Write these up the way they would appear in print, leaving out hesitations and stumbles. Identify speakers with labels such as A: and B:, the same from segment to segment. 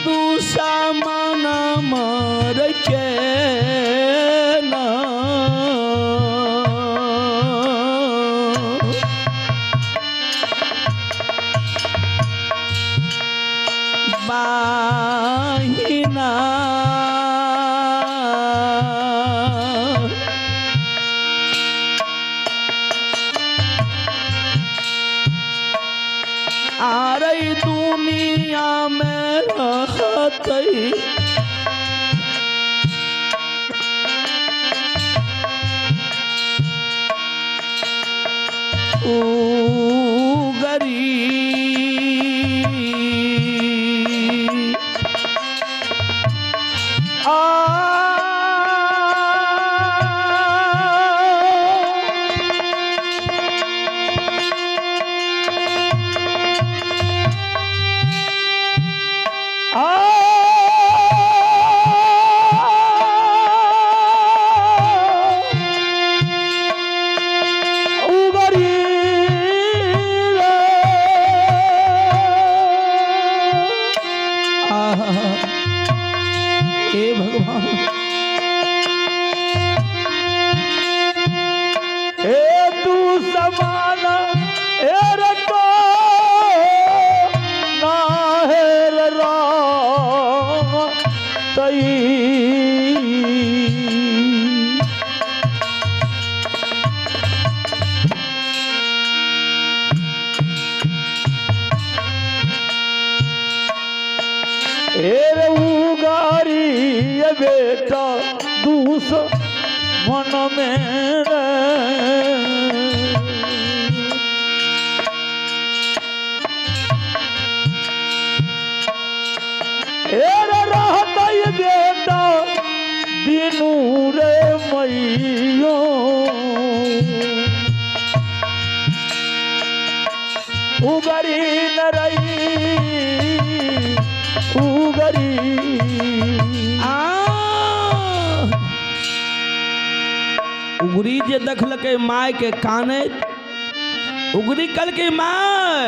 A: दुश्मन मर के ना बाहिना आरे दुनिया में रहते हे भगवान हे तू समाना हेर को ना हेर रो तई हेरे उगारी ये बेटा दुश्मन मेरे हेरे रहता ये बेटा बिनु रे मैयो उगारी न रही उगरी जे देखलकै माय के काने उगरी कल के माय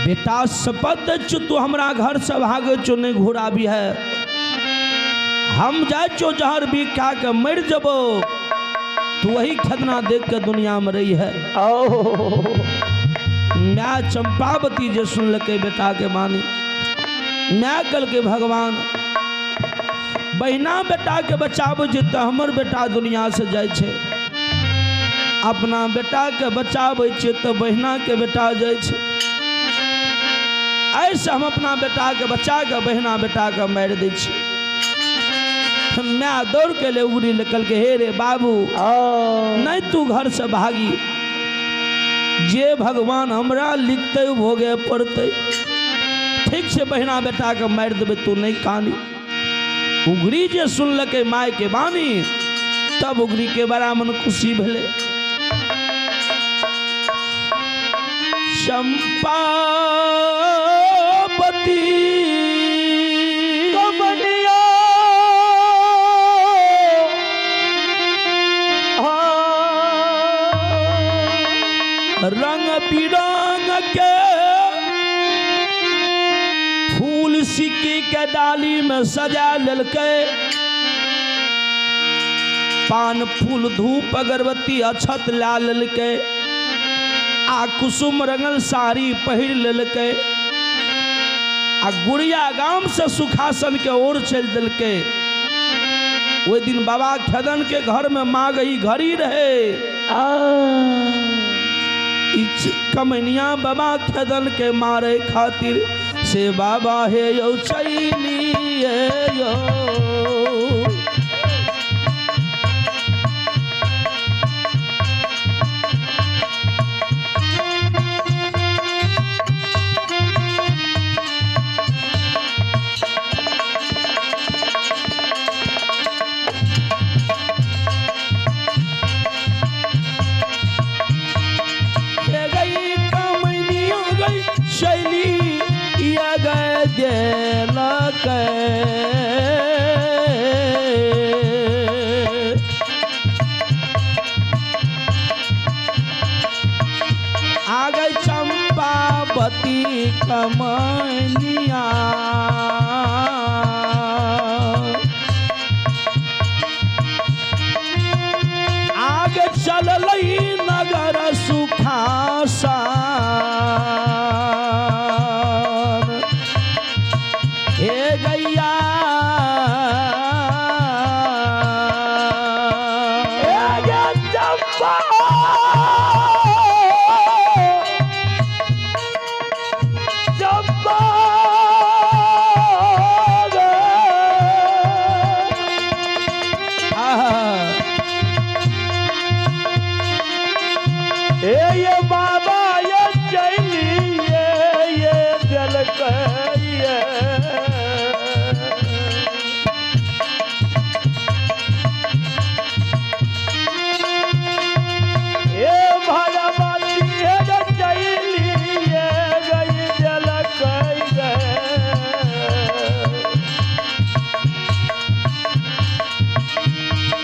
A: बेटा शपथ छु तू हमरा घर से भागे चो नहीं घुराबी है हम जाए चो जहर भी खा के मर जबो तू वही खतना देख के दुनिया में रही है मैं चंपावती जे सुन लके बेटा के मानी मैं कल के भगवान बहिना बेटा के बचाबो जे तो हमर बेटा दुनिया से जाए छे अपना बेटा के बचाबे छे तो बहिना के बेटा जाए छे ऐसे हम अपना बेटा के बचा के बहिना बेटा के मार दे छी मैं दौड़ के ले उगरी निकल के हे रे बाबू नहीं तू घर से भागी जे भगवान हमरा लिखते भोगे पड़ते ठीक से बहिना बेटा के मार देवे तू नहीं कानी उगरी जे सुन लके माय के बानी तब उगरी के बड़ा मन खुशी भेले चंपावती कमनिया रंग बिरंग के फूल सिक्की के डाली में सजा ललके पान फूल धूप अगरबत्ती अक्षत ला ललके आ कुसुम रंगल साड़ी पहिर ललके आ गुड़िया गांव से सुखासन के ओर चल दिलके वो दिन बाबा खेदन के घर में माँ गई घड़ी रहे कमनिया बाबा खेदन के मारे खातिर से बाबा हे यो चैली यो आगे चंपावती कमनिया के चललई नगर सुखासन हे गैया
B: ये बाबा ये चली ये जल ये भगवती है चली ये गई जल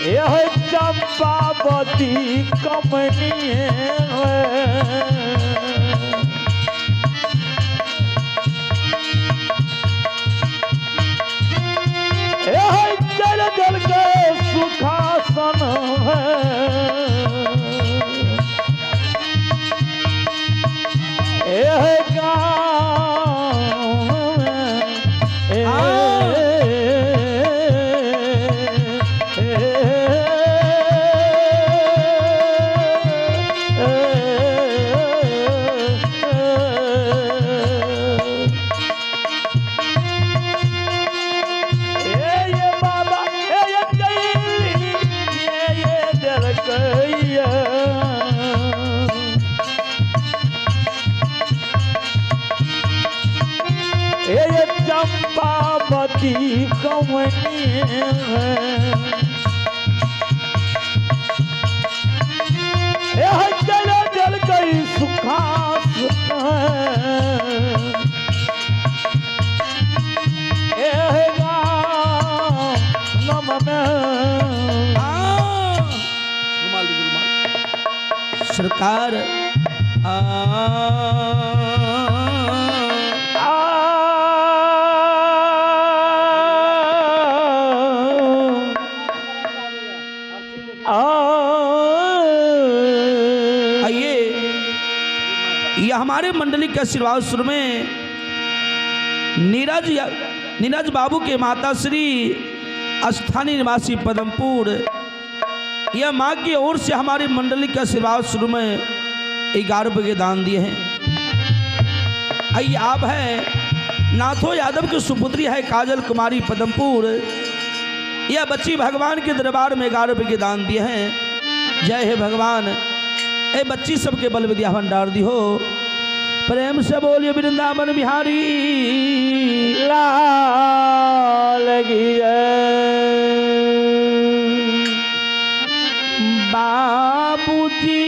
B: यह चंपावती कमनी जल जल के सुखासन है गाँव चंपावती कमनी जल जल गई सुखास
A: सरकार ये हमारे मंडली के आशीर्वाद शुरू में नीरज बाबू के माता श्री स्थानीय निवासी पदमपुर यह माँ की ओर से हमारी मंडली के आशीर्वाद शुरू में 11 रुपये के दान दिए हैं। आइए आप है नाथो यादव की सुपुत्री है काजल कुमारी पदमपुर, यह बच्ची भगवान के दरबार में 11 रुपये के दान दिए हैं। जय हे भगवान, ए बच्ची सबके बल विद्या भंडार दी हो। प्रेम से बोलिए वृंदावन बिहारी
B: लाल की
A: बाबूजी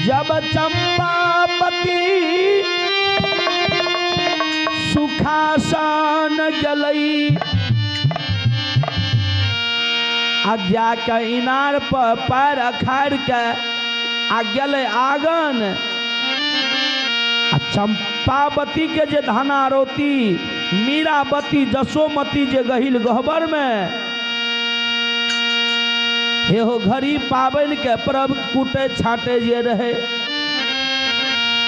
A: जब चंपावती सुखासन गलई आज्ञा के इनार पर पैर अखाड़ के आ गल आंगन चंपावती के जे धनारोती मीरावती जसोमती जे गहिल गहबर में हे हो घड़ी पाबन के परब कूटे छाटे जे रहे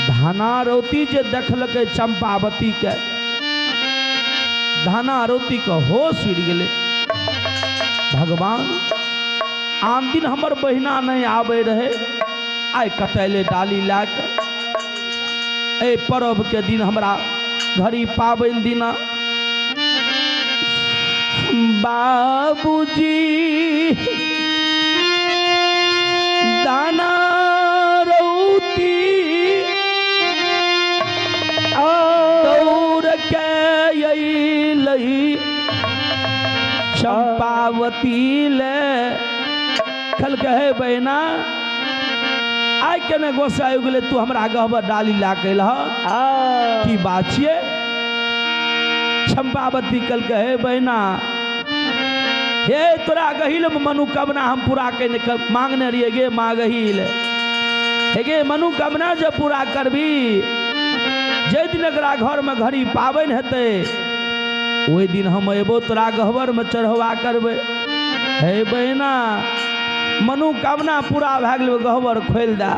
A: धनारोती जे देखलक चंपावती के धनारोती के होश उड़ गए। भगवान आन दिन हमर बहिना नहीं आवे रहे, आइ कतैले डाली लाके ए परब के दिन हमरा घड़ी पाबन दिना बाबूजी दाना रौती दौड़ के अइलई चंपावती ले खल कहे बहना आइ के ने गोसा उगले तू हमरा गहबर डाली ला के की बात छिए। चंपावती कल कहे बहना हे तोरा गहिल मनोकामना हम पूरा के मांगने रहिए गे माँ गहिल हे गे मनोकामना जब पूरा करबी जे दिन एकरा घर में घड़ी पाबनि हेतै ओहि दिन हम अयबो तोरा गहबर में चढ़वा करबै। हे बहिना मनोकामना पूरा भए गेलै, गहबर खोलि दे।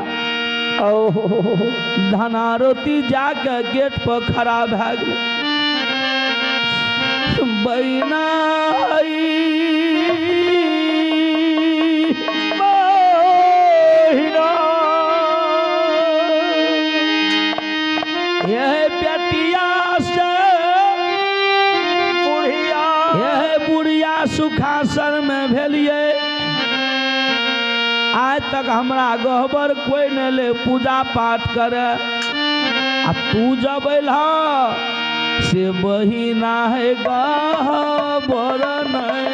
A: धनारोती जाके गेट पर खड़ा भए गेलै। बहिना यह बेटिया से बुढ़िया, यह बुढ़िया सुखासन में भेलिए। आज तक हमरा गहबर कोई नहीं ले पूजा पाठ करे, आ तू जब अइलह से बहिना है गहबर नहीं।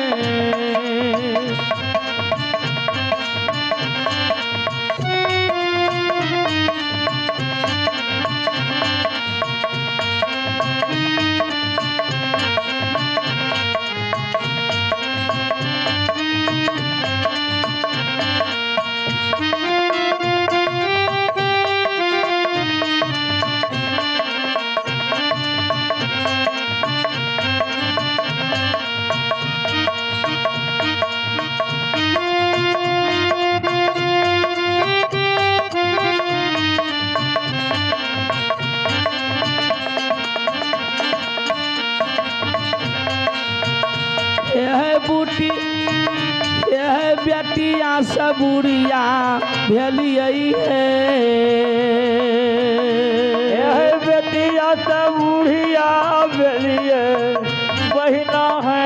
A: बूटी यह बेटिया से बुढ़िया भेलिए है,
B: यह बेटिया से बुढ़िया भेलिए बहिना है।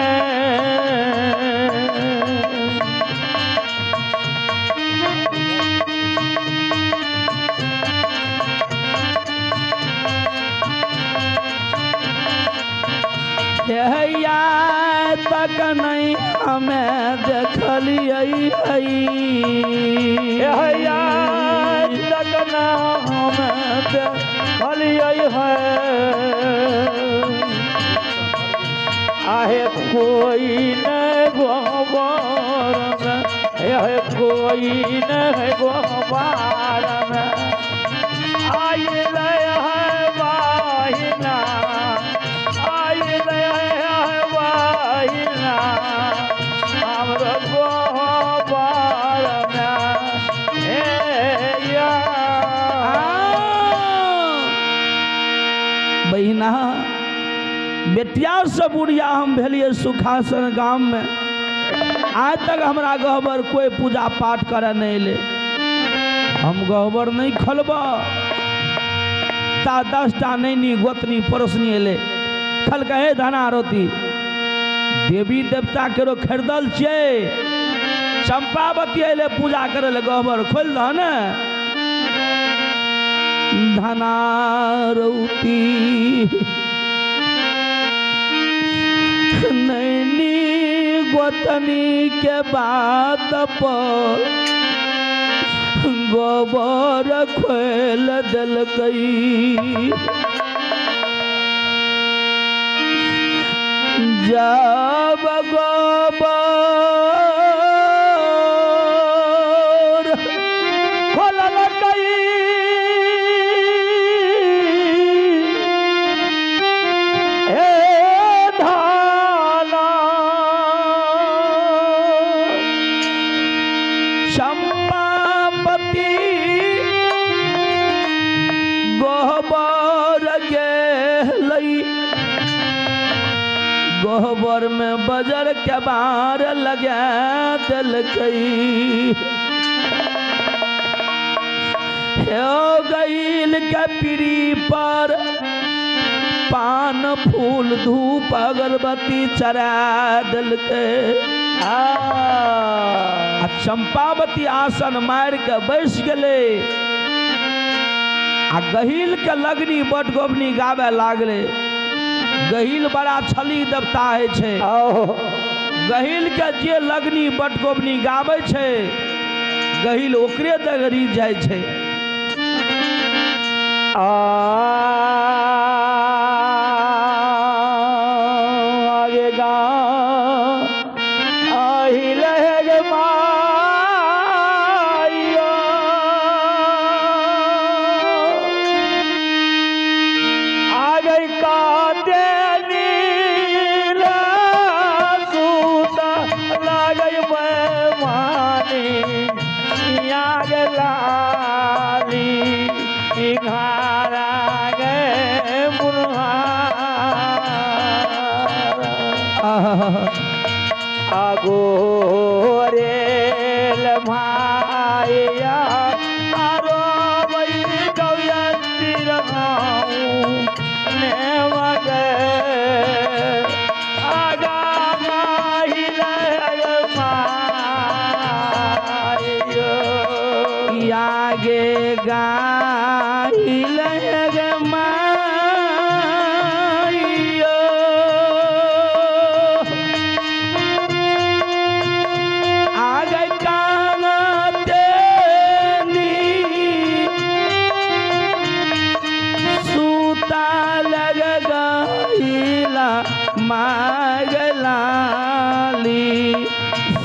A: तक नहीं हमें देखलिए
B: तक न हमें देखलिए है। आहे कोई न गोबर में, यह कोई न गोबर में आई लय है बहिना, आई लय है बहिना हमरो गोबर में।
A: बहिना बेटिया से बुढ़िया हम भेलिए सुखासन गांव में। आज तक हमरा गहबर कोई पूजा पाठ करे नहीं ले। हम गहबर नहीं खोलब ता 10टा नैनी गोतनी पड़ोसनी अयलै खल कहे धनारोती देवी देवता केरो खरीदल छियै, चंपावती अयलै पूजा करे ले, गहबर खोल दह ने। धनारोती नैनी गोतनी के बात पर गोबर खोल दिलकै। जब गोबर खोललकै चंपावती गोबर गेलै, गोबर में बजर के बार लगा दिलकै। हो गईल के पीढ़ी पर पान फूल धूप अगरबत्ती चढ़ा दिलकै। चंपावती आसन मार के बैस गेले, आ गहिल के लगनी बटगोबनी गावे लागले। गहिल बड़ा छली देवता है छे, गहिल के जे लगनी बटगोबनी गावे छे गहिल ओकरे दगरी जाय छे।
B: आगे गा आहिल है माया अगोरेल माया आरो वही गौया तिरगाऊ ने मगे आगा माहिला माया
A: आगे गाइल गे माइयो आगे कानते नी सूता लग गइला मागलाली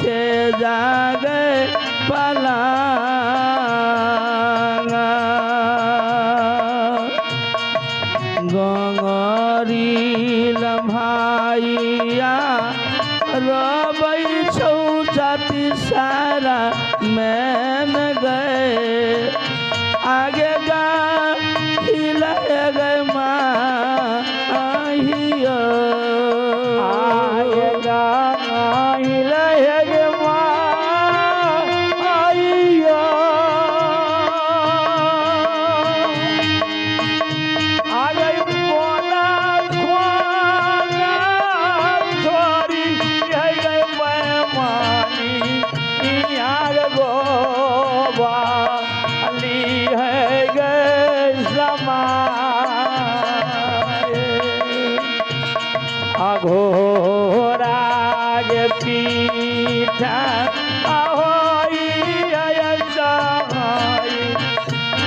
A: से जागे पलांगा गंगरी लम्हाइया रबै छौ जाति सारा मैन गए आगे गा हिला गए माहियो
B: आएगा हिलगे माइयो आगे बोला खोना छोरी है पैमानी आग गोबा ली है गए समाए अघोराग पीठा ahoई ayasai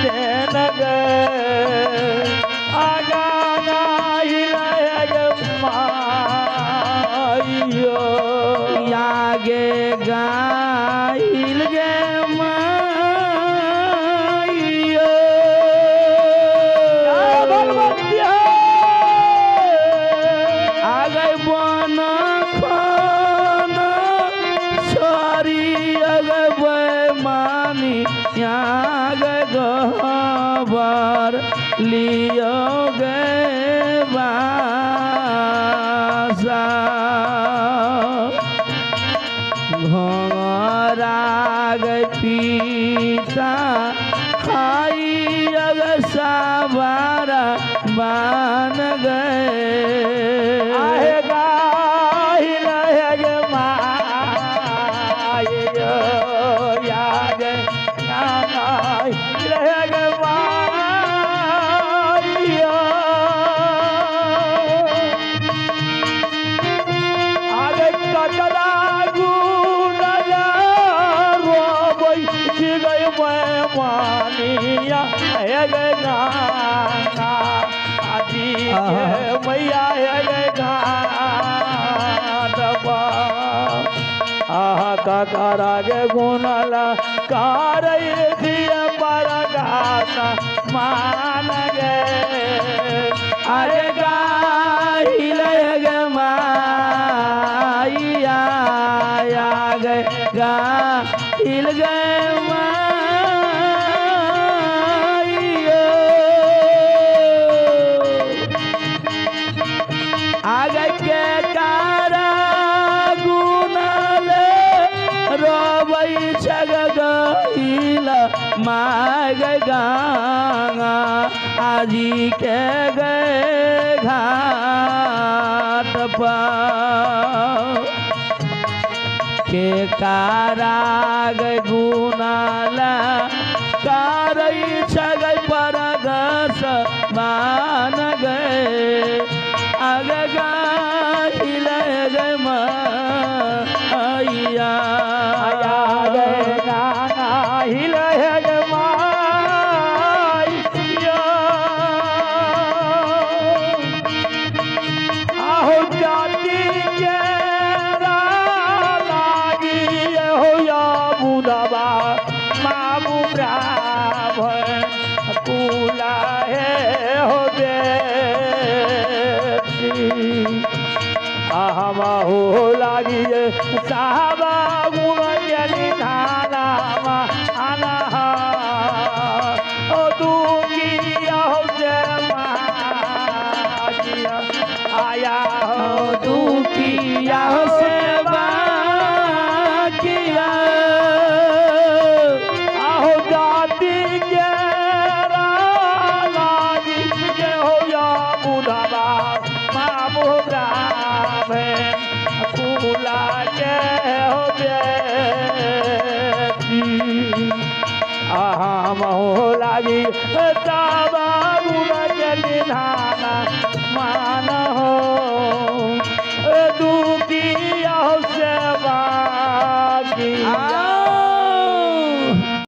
B: denage agana hilayagmayo
A: आगे गाइल गे माइयो आगे बन खन छोरी अगे मानी आगे गबर लियो गे बासा घोराग पीता खाई अग साबारा बान गए
B: आएगा हिलगमायो याग गाना हिलगमायो आगे ककरा गुनला रोबई गई मानिया आगे गाना आदि मैया आगे गाना आहा ककरा गे गुनला कारई दिया परगाता मान गे
A: आगे गाइल गे माइया आगे गाइल गे माइयो आगे के कारा गुनाले रोबै छग गइल माग गांगा आजी के गए घाट पर के काराग गुनाला कारई छग परगस मान गए आग गाइल गे माइया
B: हो लागिए साहबा गुणजनी धाना आना ओ दुखिया हो जे आया हो दुखी
A: किया हो सेवा किया
B: आहो जाति के लागी के हो या बुढ़ावा मामू ग्राम फूला के हो बेटी आहा महो लागी ताबा बुढ़ा के निधाना माना